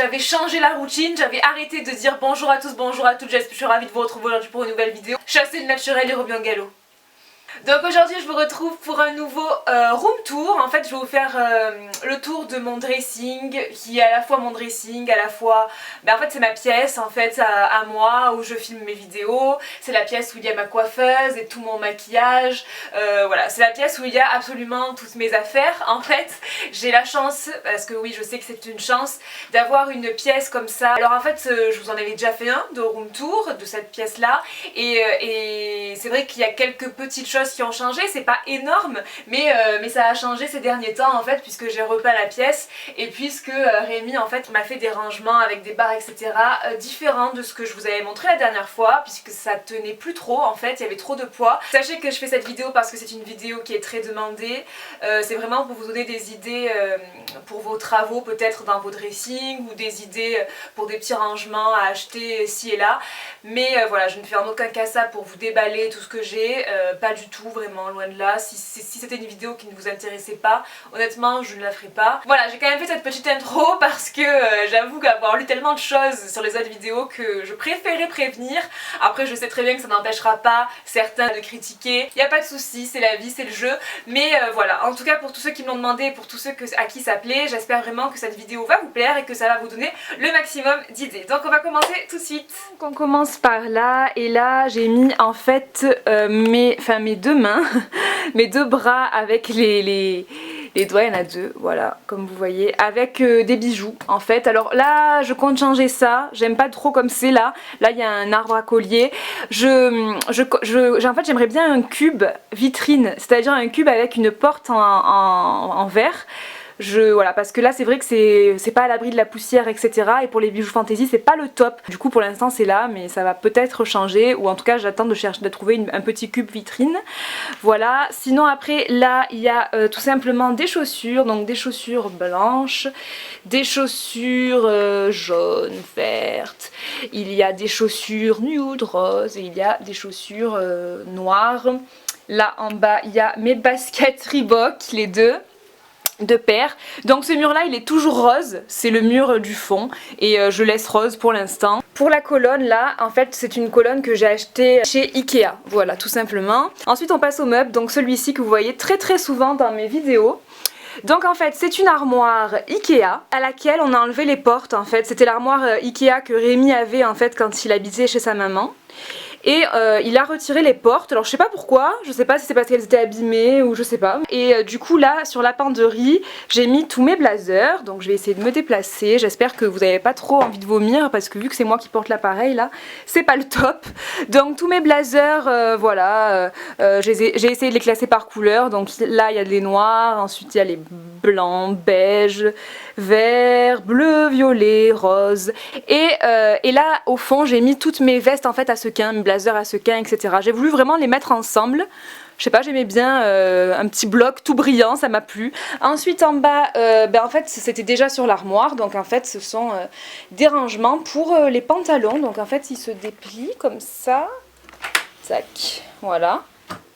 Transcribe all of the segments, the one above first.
j'avais changé la routine, j'avais arrêté de dire bonjour à tous, bonjour à toutes, je suis ravie de vous retrouver aujourd'hui pour une nouvelle vidéo. Chasser le naturel et revient au galop. Donc aujourd'hui je vous retrouve pour un nouveau room tour. En fait je vais vous faire le tour de mon dressing, qui est à la fois mon dressing, à la fois... en fait c'est ma pièce en fait à moi où je filme mes vidéos. C'est la pièce où il y a ma coiffeuse et tout mon maquillage. Voilà, c'est la pièce où il y a absolument toutes mes affaires. En fait j'ai la chance, parce que oui je sais que c'est une chance, d'avoir une pièce comme ça. Alors en fait je vous en avais déjà fait un de room tour de cette pièce là. Et c'est vrai qu'il y a quelques petites choses qui ont changé, c'est pas énorme mais ça a changé ces derniers temps en fait, puisque j'ai repeint la pièce et puisque Rémi en fait m'a fait des rangements avec des barres etc différents de ce que je vous avais montré la dernière fois, puisque ça tenait plus trop en fait, il y avait trop de poids. Sachez que je fais cette vidéo parce que c'est une vidéo qui est très demandée, c'est vraiment pour vous donner des idées pour vos travaux peut-être dans vos dressings, ou des idées pour des petits rangements à acheter ci et là, mais voilà, je ne fais en aucun cas ça pour vous déballer tout ce que j'ai, pas du tout, vraiment loin de là. Si c'était une vidéo qui ne vous intéressait pas, honnêtement je ne la ferai pas. Voilà, j'ai quand même fait cette petite intro parce que j'avoue qu'avoir lu tellement de choses sur les autres vidéos que je préférais prévenir. Après je sais très bien que ça n'empêchera pas certains de critiquer, il n'y a pas de souci, c'est la vie, c'est le jeu, mais voilà, en tout cas pour tous ceux qui me l'ont demandé, pour tous ceux à qui ça plaît, j'espère vraiment que cette vidéo va vous plaire et que ça va vous donner le maximum d'idées. Donc on va commencer tout de suite. Donc on commence par là, et là j'ai mis en fait mes deux mains, mes deux bras avec les doigts, il y en a deux, voilà, comme vous voyez, avec des bijoux en fait. Alors là je compte changer ça, j'aime pas trop comme c'est là. Là il y a un arbre à collier. En fait j'aimerais bien un cube vitrine, c'est-à-dire un cube avec une porte en verre. Voilà, parce que là c'est vrai que c'est pas à l'abri de la poussière etc, et pour les bijoux fantaisie c'est pas le top. Du coup pour l'instant c'est là, mais ça va peut-être changer, ou en tout cas j'attends de trouver un petit cube vitrine. Voilà, sinon après là il y a tout simplement des chaussures, donc des chaussures blanches, des chaussures jaunes, vertes, il y a des chaussures nude, rose, et il y a des chaussures noires. Là en bas il y a mes baskets Reebok, les deux paires. Donc ce mur là il est toujours rose, c'est le mur du fond, et je laisse rose pour l'instant. Pour la colonne là, en fait c'est une colonne que j'ai achetée chez Ikea, voilà tout simplement. Ensuite on passe au meuble, donc celui-ci que vous voyez très souvent dans mes vidéos. Donc en fait c'est une armoire Ikea à laquelle on a enlevé les portes en fait. C'était l'armoire Ikea que Rémi avait en fait quand il habitait chez sa maman. Et il a retiré les portes, alors je sais pas pourquoi, je sais pas si c'est parce qu'elles étaient abîmées ou je sais pas. Et du coup là sur la penderie j'ai mis tous mes blazers, donc je vais essayer de me déplacer. J'espère que vous n'avez pas trop envie de vomir, parce que vu que c'est moi qui porte l'appareil là, c'est pas le top. Donc tous mes blazers, voilà, j'ai essayé de les classer par couleur. Donc là il y a les noirs, ensuite il y a les blancs, beige, vert, bleu, violet, rose. Et là au fond j'ai mis toutes mes vestes en fait à sequins, mes blazers à sequins etc. J'ai voulu vraiment les mettre ensemble. Je sais pas, j'aimais bien un petit bloc tout brillant, ça m'a plu. Ensuite en bas, en fait c'était déjà sur l'armoire, donc en fait ce sont des rangements pour les pantalons. Donc en fait ils se déplient comme ça, tac, voilà.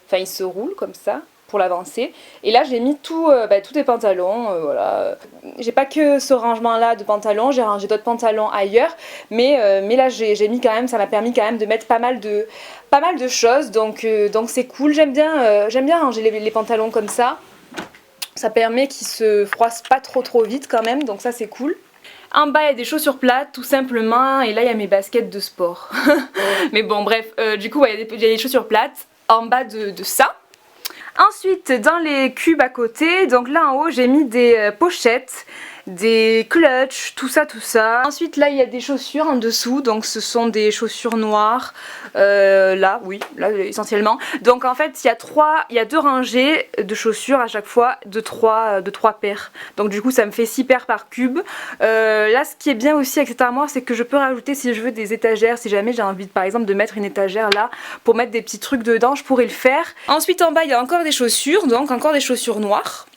Enfin ils se roulent comme ça pour l'avancer. Et là j'ai mis tous les pantalons, voilà. J'ai pas que ce rangement là de pantalons, j'ai rangé d'autres pantalons ailleurs, mais là j'ai mis quand même, ça m'a permis quand même de mettre pas mal de choses, donc c'est cool. J'aime bien ranger les pantalons comme ça. Ça permet qu'ils se froissent pas trop vite quand même, donc ça c'est cool. En bas il y a des chaussures plates tout simplement, et là il y a mes baskets de sport. Mais bon bref, du coup ouais, il y a des chaussures plates en bas de ça. Ensuite dans les cubes à côté, donc là en haut j'ai mis des pochettes, des clutches, tout ça. Ensuite là il y a des chaussures en dessous, donc ce sont des chaussures noires, là oui, là essentiellement. Donc en fait il y a deux rangées de chaussures à chaque fois, de trois paires. Donc du coup ça me fait 6 paires par cube. Là ce qui est bien aussi avec cette armoire, c'est que je peux rajouter si je veux des étagères, si jamais j'ai envie par exemple de mettre une étagère là pour mettre des petits trucs dedans, je pourrais le faire. Ensuite en bas il y a encore des chaussures, donc encore des chaussures noires.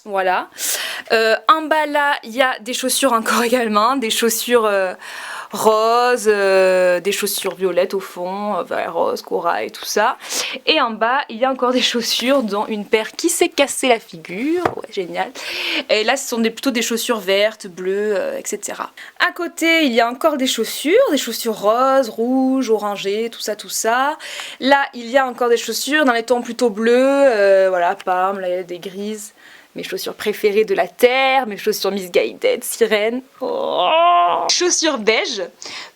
Voilà. En bas là il y a des chaussures encore également, des chaussures rose, des chaussures violettes au fond, vert rose, corail, tout ça. Et en bas, il y a encore des chaussures, dont une paire qui s'est cassée la figure. Ouais, génial. Et là, ce sont plutôt des chaussures vertes, bleues, etc. À côté, il y a encore des chaussures roses, rouges, orangées, tout ça, tout ça. Là, il y a encore des chaussures dans les tons plutôt bleus, voilà, parme, là, il y a des grises. Mes chaussures préférées de la terre, mes chaussures Missguided, sirène. Oh, chaussures beige,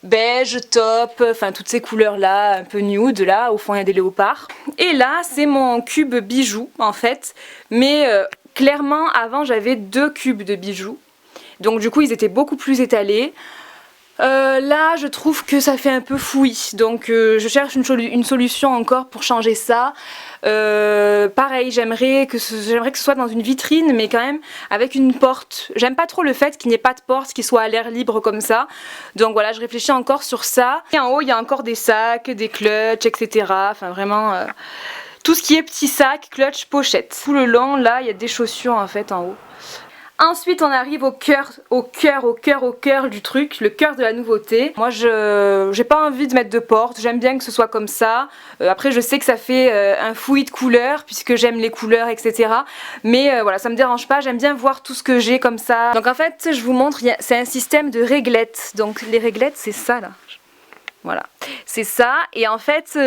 beige, top, enfin toutes ces couleurs là, un peu nude, là au fond il y a des léopards. Et là c'est mon cube bijou en fait, mais clairement avant j'avais 2 cubes de bijoux, donc du coup ils étaient beaucoup plus étalés. Là je trouve que ça fait un peu fouillis, donc je cherche une solution encore pour changer ça. Pareil, j'aimerais que ce soit dans une vitrine, mais quand même avec une porte. J'aime pas trop le fait qu'il n'y ait pas de porte, qu'il soit à l'air libre comme ça. Donc voilà, je réfléchis encore sur ça. Et en haut, il y a encore des sacs, des clutches, etc. Enfin vraiment, tout ce qui est petits sacs, clutch, pochette. Tout le long, là, il y a des chaussures en fait en haut. Ensuite on arrive au cœur du truc, le cœur de la nouveauté. Moi j'ai pas envie de mettre de porte, j'aime bien que ce soit comme ça. Après je sais que ça fait un fouillis de couleurs puisque j'aime les couleurs, etc. Mais voilà, ça me dérange pas, j'aime bien voir tout ce que j'ai comme ça. Donc en fait je vous montre, c'est un système de réglettes. Donc les réglettes c'est ça là. Voilà, c'est ça. Et en fait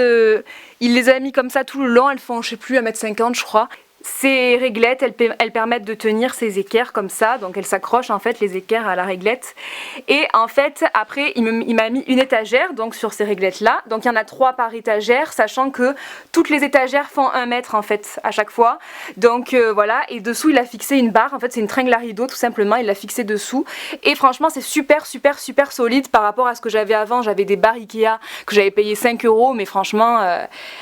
il les a mis comme ça tout le long, elles font je sais plus 1,50 m je crois. Ces réglettes, elles permettent de tenir ces équerres comme ça, donc elles s'accrochent en fait les équerres à la réglette. Et en fait après il m'a mis une étagère donc sur ces réglettes là, donc il y en a 3 par étagère, sachant que toutes les étagères font 1 mètre en fait à chaque fois. Donc voilà, et dessous il a fixé une barre, en fait c'est une tringle à rideau tout simplement, il l'a fixé dessous. Et franchement c'est super solide par rapport à ce que j'avais avant. J'avais des barres Ikea que j'avais payé 5 €, mais franchement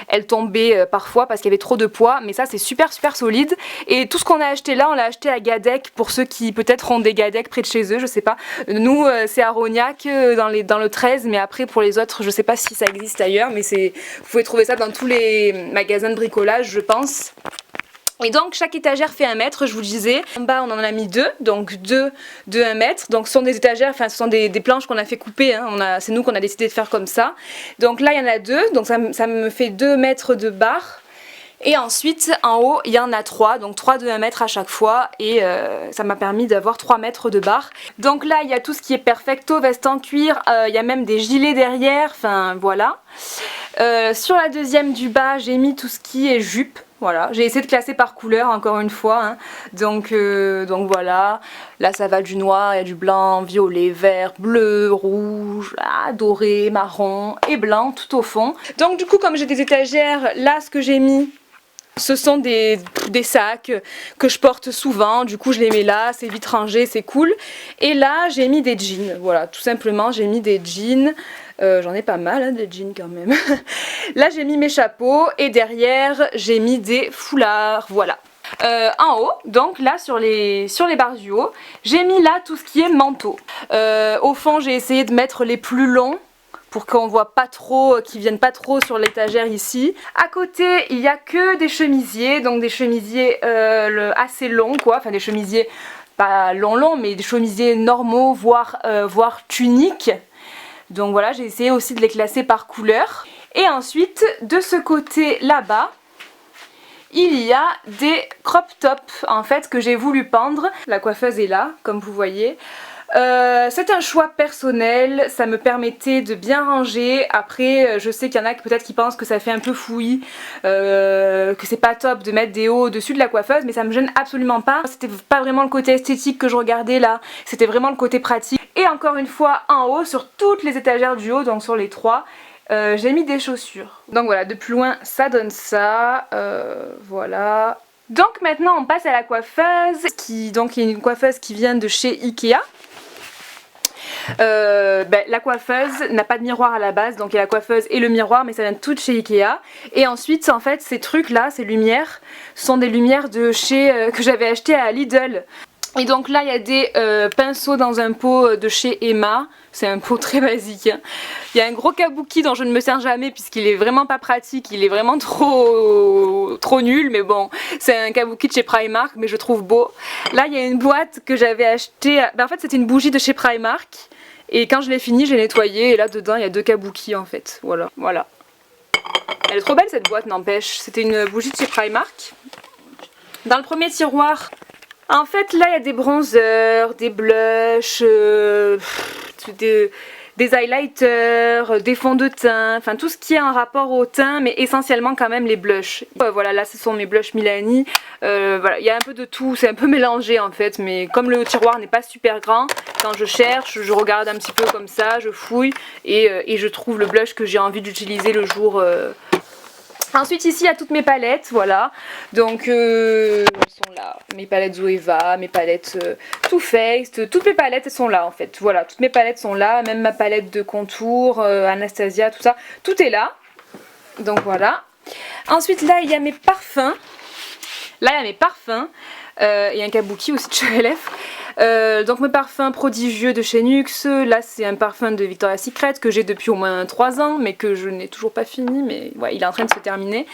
elles tombaient parfois parce qu'il y avait trop de poids, mais ça c'est super solide. Et tout ce qu'on a acheté là, on l'a acheté à Gadec, pour ceux qui peut-être ont des Gadec près de chez eux, je sais pas. Nous c'est à Rognac dans le 13, mais après pour les autres je sais pas si ça existe ailleurs, mais vous pouvez trouver ça dans tous les magasins de bricolage je pense. Et donc chaque étagère fait 1 mètre, je vous le disais. En bas on en a mis 2, donc 2 de 1 mètre. Donc ce sont des étagères, enfin ce sont des planches qu'on a fait couper, hein. C'est nous qu'on a décidé de faire comme ça. Donc là il y en a 2, donc ça me fait 2 mètres de barre. Et ensuite en haut il y en a 3, donc 3 de 1 mètre à chaque fois, et ça m'a permis d'avoir 3 mètres de barre. Donc là il y a tout ce qui est perfecto, veste en cuir, il y a même des gilets derrière, enfin voilà. Sur la deuxième du bas j'ai mis tout ce qui est jupe. Voilà, j'ai essayé de classer par couleur encore une fois, hein. Donc voilà, là ça va du noir, il y a du blanc, violet, vert, bleu, rouge, doré, marron et blanc tout au fond. Donc du coup comme j'ai des étagères, là ce que j'ai mis, ce sont des sacs que je porte souvent, du coup je les mets là, c'est vite rangé, c'est cool. Et là j'ai mis des jeans, voilà, tout simplement j'ai mis des jeans. J'en ai pas mal, hein, des jeans quand même. Là j'ai mis mes chapeaux et derrière j'ai mis des foulards, voilà. En haut, donc là sur les barres du haut, j'ai mis là tout ce qui est manteau. Au fond j'ai essayé de mettre les plus longs, pour qu'on voit pas trop, qu'ils viennent pas trop sur l'étagère ici. À côté il y a que des chemisiers, donc des chemisiers assez longs quoi, enfin des chemisiers pas longs mais des chemisiers normaux, voire tuniques. Donc voilà, j'ai essayé aussi de les classer par couleur. Et ensuite de ce côté là-bas il y a des crop tops en fait que j'ai voulu pendre. La coiffeuse est là comme vous voyez. C'est un choix personnel, ça me permettait de bien ranger. Après je sais qu'il y en a peut-être qui pensent que ça fait un peu fouillis, que c'est pas top de mettre des hauts au-dessus de la coiffeuse, mais ça me gêne absolument pas. C'était pas vraiment le côté esthétique que je regardais là, c'était vraiment le côté pratique. Et encore une fois en haut, sur toutes les étagères du haut, donc sur les 3, j'ai mis des chaussures. Donc voilà, de plus loin ça donne ça, voilà. Donc maintenant on passe à la coiffeuse, donc il y a une coiffeuse qui vient de chez Ikea. La coiffeuse n'a pas de miroir à la base, donc il y a la coiffeuse et le miroir, mais ça vient tout de chez Ikea. Et ensuite en fait ces trucs là, ces lumières, sont des lumières de chez que j'avais acheté à Lidl. Et donc là il y a des pinceaux dans un pot de chez Emma, c'est un pot très basique, hein. Il y a un gros kabuki dont je ne me sers jamais puisqu'il est vraiment pas pratique, il est vraiment trop nul, mais bon c'est un kabuki de chez Primark mais je trouve beau. Là il y a une boîte que j'avais achetée, en fait c'était une bougie de chez Primark. Et quand je l'ai fini, j'ai nettoyé et là dedans il y a 2 kabuki en fait. Voilà, voilà. Elle est trop belle cette boîte, n'empêche. C'était une bougie de chez Primark. Dans le premier tiroir, en fait là il y a des bronzers, des blushs, des highlighters, des fonds de teint, enfin tout ce qui est en rapport au teint, mais essentiellement quand même les blushs. Voilà, là ce sont mes blushs Milani. Voilà, il y a un peu de tout, c'est un peu mélangé en fait, mais comme le tiroir n'est pas super grand, quand je cherche, je regarde un petit peu comme ça, je fouille et je trouve le blush que j'ai envie d'utiliser le jour. Ensuite ici il y a toutes mes palettes, voilà, donc elles sont là, mes palettes Zoeva, mes palettes Too Faced, toutes mes palettes elles sont là en fait, voilà, toutes mes palettes sont là, même ma palette de contour, Anastasia, tout ça, tout est là, donc voilà. Ensuite là il y a mes parfums, et un kabuki aussi de chez LF. Donc mes parfums prodigieux de chez NYX, là c'est un parfum de Victoria's Secret que j'ai depuis au moins 3 ans mais que je n'ai toujours pas fini, mais ouais, il est en train de se terminer.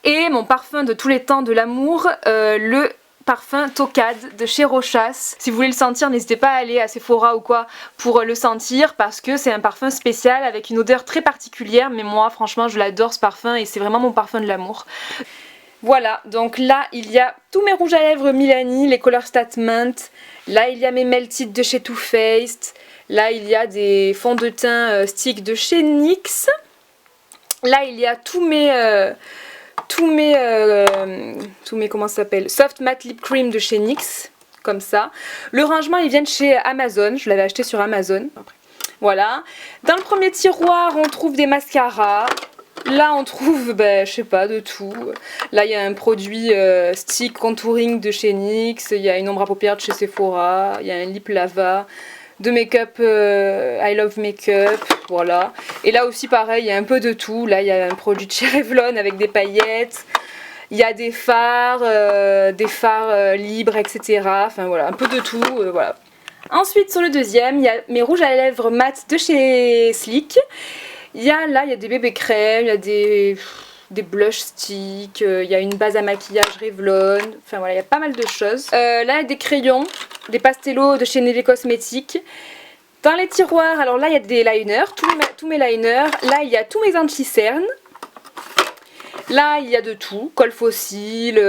Et mon parfum de tous les temps de l'amour, le parfum Tocade de chez Rochas. Si vous voulez le sentir, n'hésitez pas à aller à Sephora ou quoi pour le sentir parce que c'est un parfum spécial avec une odeur très particulière, mais moi franchement je l'adore ce parfum et c'est vraiment mon parfum de l'amour. Voilà, donc là il y a tous mes rouges à lèvres Milani, les Color Statement. Là il y a mes Melted de chez Too Faced. Là il y a des fonds de teint stick de chez NYX. Là il y a tous mes comment ça s'appelle, Soft Matte Lip Cream de chez NYX, comme ça. Le rangement il vient de chez Amazon, je l'avais acheté sur Amazon. Voilà. Dans le premier tiroir on trouve des mascaras. Là on trouve, je sais pas, de tout. Là il y a un produit stick contouring de chez NYX, il y a une ombre à paupières de chez Sephora, il y a un lip lava, de make-up I Love Makeup, voilà. Et là aussi pareil, il y a un peu de tout. Là il y a un produit de chez Revlon avec des paillettes, il y a des fards libres, etc. Enfin voilà, un peu de tout, voilà. Ensuite sur le deuxième, il y a mes rouges à lèvres mat de chez Sleek. Il y a des bébés crèmes, il y a des blush sticks, il y a une base à maquillage Revlon, enfin voilà, il y a pas mal de choses. Là il y a des crayons, des pastellos de chez Neve Cosmetics. Dans les tiroirs, alors là il y a des liners, tous mes liners. Là il y a tous mes anti-cernes. Là il y a de tout, colle fossile,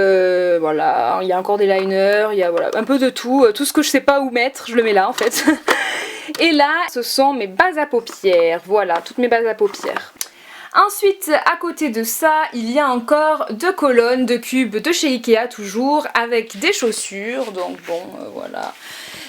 voilà, il y a encore des liners, il y a voilà, un peu de tout. Tout ce que je sais pas où mettre, je le mets là en fait. Et là, ce sont mes bases à paupières. Voilà, toutes mes bases à paupières. Ensuite, à côté de ça, il y a encore 2 colonnes de cubes de chez Ikea, toujours, avec des chaussures. Donc bon, voilà.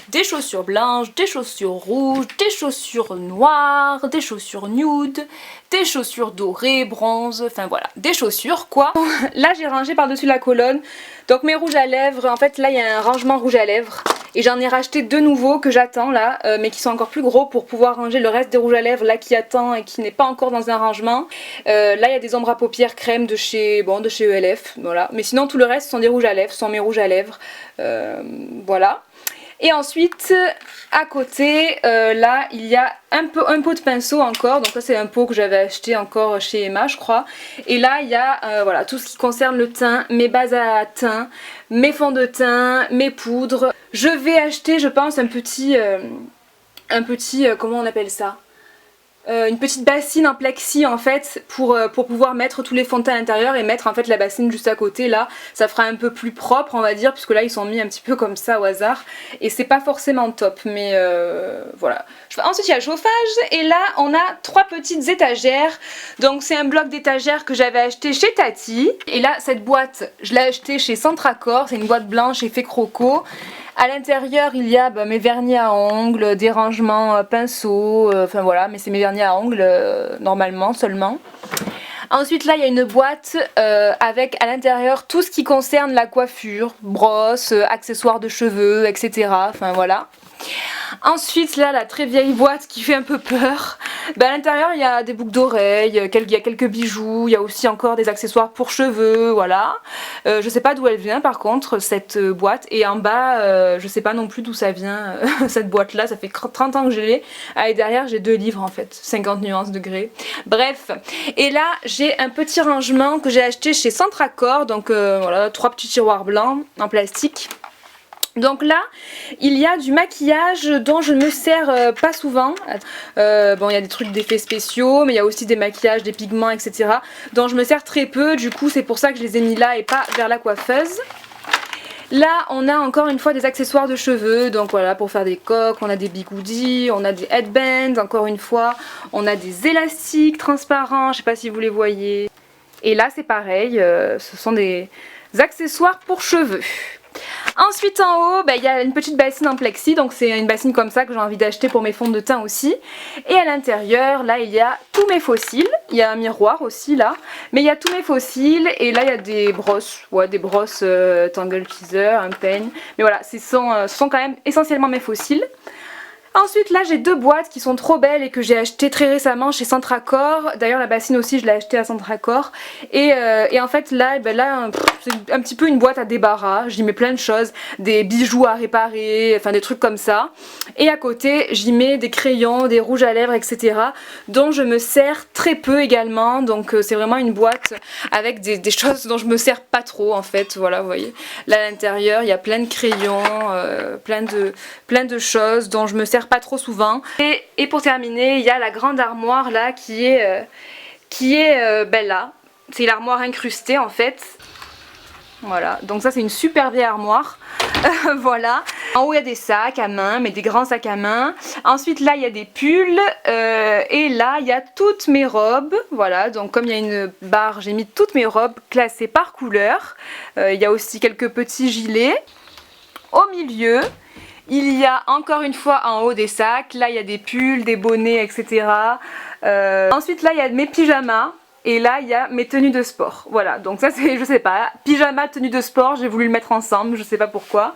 Des chaussures blanches, des chaussures rouges, des chaussures noires, des chaussures nude, des chaussures dorées, bronze, enfin voilà, des chaussures quoi. Là j'ai rangé par-dessus la colonne, donc mes rouges à lèvres, en fait là il y a un rangement rouge à lèvres. Et j'en ai racheté 2 nouveaux que j'attends là, mais qui sont encore plus gros pour pouvoir ranger le reste des rouges à lèvres là qui attend et qui n'est pas encore dans un rangement. Là il y a des ombres à paupières crème de chez ELF, voilà. Mais sinon tout le reste sont des rouges à lèvres, sont mes rouges à lèvres, voilà. Et ensuite, à côté, là, il y a un pot de pinceau encore. Donc ça, c'est un pot que j'avais acheté encore chez Emma, je crois. Et là, il y a voilà, tout ce qui concerne le teint, mes bases à teint, mes fonds de teint, mes poudres. Je vais acheter, je pense, un petit comment on appelle ça ? Une petite bassine en plexi en fait pour pouvoir mettre tous les fonds de teint à l'intérieur et mettre en fait la bassine juste à côté. Là ça fera un peu plus propre on va dire, puisque là ils sont mis un petit peu comme ça au hasard et c'est pas forcément top, mais voilà. Ensuite il y a le chauffage et là on a 3 petites étagères. Donc c'est un bloc d'étagères que j'avais acheté chez Tati. Et là cette boîte je l'ai acheté chez Centracor, c'est une boîte blanche effet croco. À l'intérieur il y a mes vernis à ongles, des rangements pinceaux, enfin voilà, mais c'est mes vernis à ongles normalement seulement. Ensuite là il y a une boîte avec à l'intérieur tout ce qui concerne la coiffure, brosse, accessoires de cheveux, etc. Enfin voilà. Ensuite là la très vieille boîte qui fait un peu peur, à l'intérieur il y a des boucles d'oreilles, il y a quelques bijoux, il y a aussi encore des accessoires pour cheveux, voilà. Je sais pas d'où elle vient par contre cette boîte, et en bas je sais pas non plus d'où ça vient cette boîte là, ça fait 30 ans que je l'ai. Et derrière j'ai 2 livres en fait, 50 nuances de grès. Bref, et là j'ai un petit rangement que j'ai acheté chez Centracor, donc voilà, 3 petits tiroirs blancs en plastique. Donc là, il y a du maquillage dont je ne me sers pas souvent. Bon, il y a des trucs d'effets spéciaux, mais il y a aussi des maquillages, des pigments, etc. dont je me sers très peu, du coup c'est pour ça que je les ai mis là et pas vers la coiffeuse. Là, on a encore une fois des accessoires de cheveux, donc voilà, pour faire des coques, on a des bigoudis, on a des headbands, encore une fois, on a des élastiques transparents, je sais pas si vous les voyez. Et là, c'est pareil, ce sont des accessoires pour cheveux. Ensuite en haut, il y a une petite bassine en plexi, donc c'est une bassine comme ça que j'ai envie d'acheter pour mes fonds de teint aussi. Et à l'intérieur, là il y a tous mes fossiles, il y a un miroir aussi là, mais il y a tous mes fossiles et là il y a des brosses, Tangle Teaser, un peigne, mais voilà, ce sont quand même essentiellement mes fossiles. Ensuite là j'ai deux boîtes qui sont trop belles et que j'ai achetées très récemment chez Centracor. D'ailleurs la bassine aussi je l'ai achetée à Centracor. Et en fait là, c'est un petit peu une boîte à débarras. J'y mets plein de choses, des bijoux à réparer, enfin des trucs comme ça. Et à côté j'y mets des crayons, des rouges à lèvres, etc. dont je me sers très peu également. Donc c'est vraiment une boîte avec des choses dont je me sers pas trop en fait. Voilà, vous voyez. Là à l'intérieur il y a plein de crayons, plein de choses dont je me sers pas trop souvent. Et pour terminer, il y a la grande armoire là qui est là. C'est l'armoire incrustée en fait. Voilà, donc ça c'est une super vieille armoire. Voilà. En haut il y a des sacs à main, mais des grands sacs à main. Ensuite là il y a des pulls. Et là il y a toutes mes robes. Voilà, donc comme il y a une barre, j'ai mis toutes mes robes classées par couleur. Il y a aussi quelques petits gilets. Au milieu, il y a encore une fois en haut des sacs, là il y a des pulls, des bonnets, etc. Ensuite là il y a mes pyjamas et là il y a mes tenues de sport. Voilà, donc ça c'est, je sais pas, pyjama, tenue de sport, j'ai voulu le mettre ensemble, je sais pas pourquoi.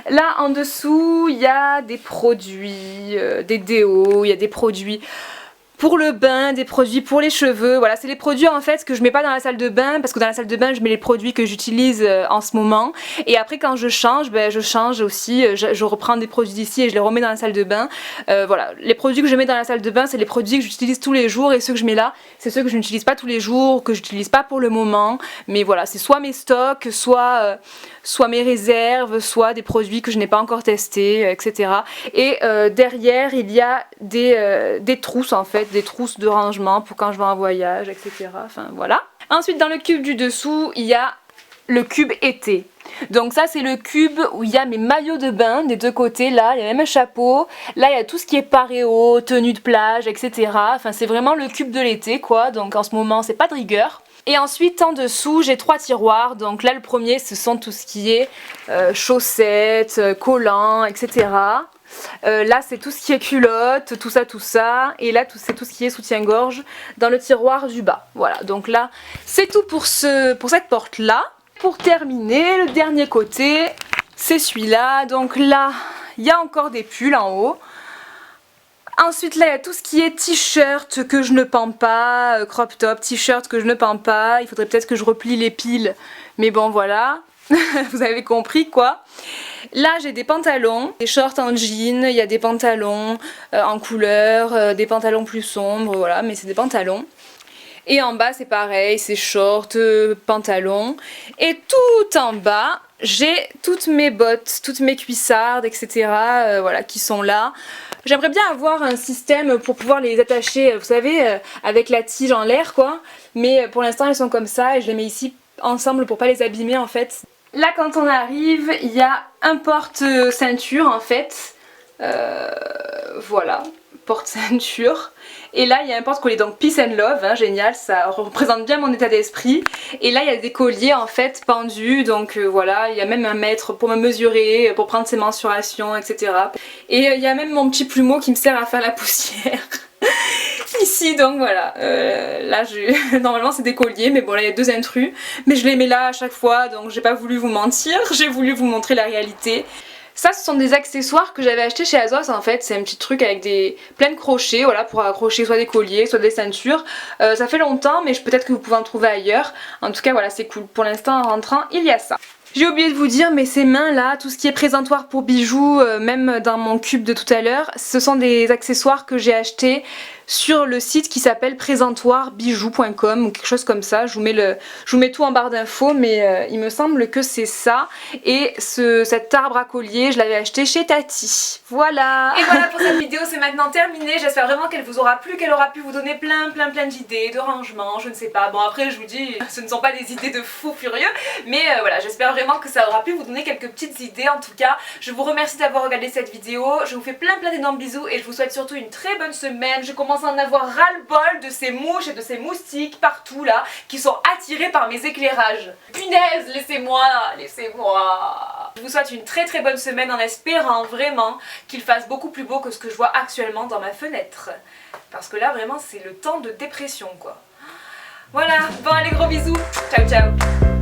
Là en dessous il y a des produits, des déos, il y a des produits pour le bain, des produits pour les cheveux. Voilà, c'est les produits en fait que je mets pas dans la salle de bain, parce que dans la salle de bain je mets les produits que j'utilise en ce moment, et après quand je change, je change aussi, je reprends des produits d'ici et je les remets dans la salle de bain. Voilà, les produits que je mets dans la salle de bain c'est les produits que j'utilise tous les jours, et ceux que je mets là c'est ceux que je n'utilise pas tous les jours, que j'utilise pas pour le moment, mais voilà, c'est soit mes stocks, soit mes réserves, soit des produits que je n'ai pas encore testés, etc. Et derrière il y a des trousses en fait, des trousses de rangement pour quand je vais en voyage, etc. Enfin voilà. Ensuite dans le cube du dessous il y a le cube été. Donc ça c'est le cube où il y a mes maillots de bain des deux côtés, là il y a même un chapeau, là il y a tout ce qui est paréo, tenue de plage, etc. Enfin c'est vraiment le cube de l'été quoi, donc en ce moment c'est pas de rigueur. Et ensuite en dessous j'ai trois tiroirs, donc là le premier ce sont tout ce qui est chaussettes, collants, etc. Là c'est tout ce qui est culotte, tout ça, et là c'est tout ce qui est soutien-gorge dans le tiroir du bas. Voilà, donc là c'est tout pour cette porte là. Pour terminer, le dernier côté c'est celui-là, donc là il y a encore des pulls en haut. Ensuite là il y a tout ce qui est t-shirt que je ne pends pas, crop top, t-shirt que je ne pends pas, il faudrait peut-être que je replie les piles, mais bon voilà, vous avez compris quoi. Là j'ai des pantalons, des shorts en jean, il y a des pantalons en couleur, des pantalons plus sombres, voilà, mais c'est des pantalons. Et en bas c'est pareil, c'est shorts, pantalons. Et tout en bas j'ai toutes mes bottes, toutes mes cuissardes, etc. Voilà, qui sont là. J'aimerais bien avoir un système pour pouvoir les attacher, vous savez, avec la tige en l'air quoi. Mais pour l'instant elles sont comme ça et je les mets ici ensemble pour pas les abîmer en fait. Là quand on arrive, il y a un porte-ceinture en fait. Voilà, porte-ceinture. Et là il y a un porte-collier, donc Peace and Love, hein, génial, ça représente bien mon état d'esprit. Et là il y a des colliers en fait pendus, donc voilà, il y a même un mètre pour me mesurer, pour prendre ses mensurations, etc. Et il y a même mon petit plumeau qui me sert à faire la poussière. Ici donc voilà, là normalement c'est des colliers, mais bon là il y a deux intrus, mais je les mets là à chaque fois, donc j'ai pas voulu vous mentir, j'ai voulu vous montrer la réalité. Ça ce sont des accessoires que j'avais acheté chez Azos en fait, c'est un petit truc avec plein de crochets, voilà, pour accrocher soit des colliers, soit des ceintures. Ça fait longtemps mais peut-être que vous pouvez en trouver ailleurs. En tout cas voilà, c'est cool, pour l'instant en rentrant il y a ça. J'ai oublié de vous dire, mais ces mains là, tout ce qui est présentoir pour bijoux, même dans mon cube de tout à l'heure, ce sont des accessoires que j'ai achetés sur le site qui s'appelle présentoirbijou.com ou quelque chose comme ça. Je vous mets tout en barre d'infos, mais il me semble que c'est ça. Et cet arbre à collier, je l'avais acheté chez Tati. Voilà. Et voilà pour cette vidéo, c'est maintenant terminé. J'espère vraiment qu'elle vous aura plu, qu'elle aura pu vous donner plein d'idées, de rangements, je ne sais pas. Bon après je vous dis, ce ne sont pas des idées de fou furieux, mais voilà, j'espère vraiment que ça aura pu vous donner quelques petites idées. En tout cas, je vous remercie d'avoir regardé cette vidéo. Je vous fais plein d'énormes bisous et je vous souhaite surtout une très bonne semaine. Je commence à en avoir ras-le-bol de ces mouches et de ces moustiques partout là qui sont attirés par mes éclairages. Punaise, laissez-moi. Je vous souhaite une très bonne semaine en espérant vraiment qu'il fasse beaucoup plus beau que ce que je vois actuellement dans ma fenêtre. Parce que là vraiment c'est le temps de dépression quoi. Voilà, bon allez gros bisous, ciao ciao.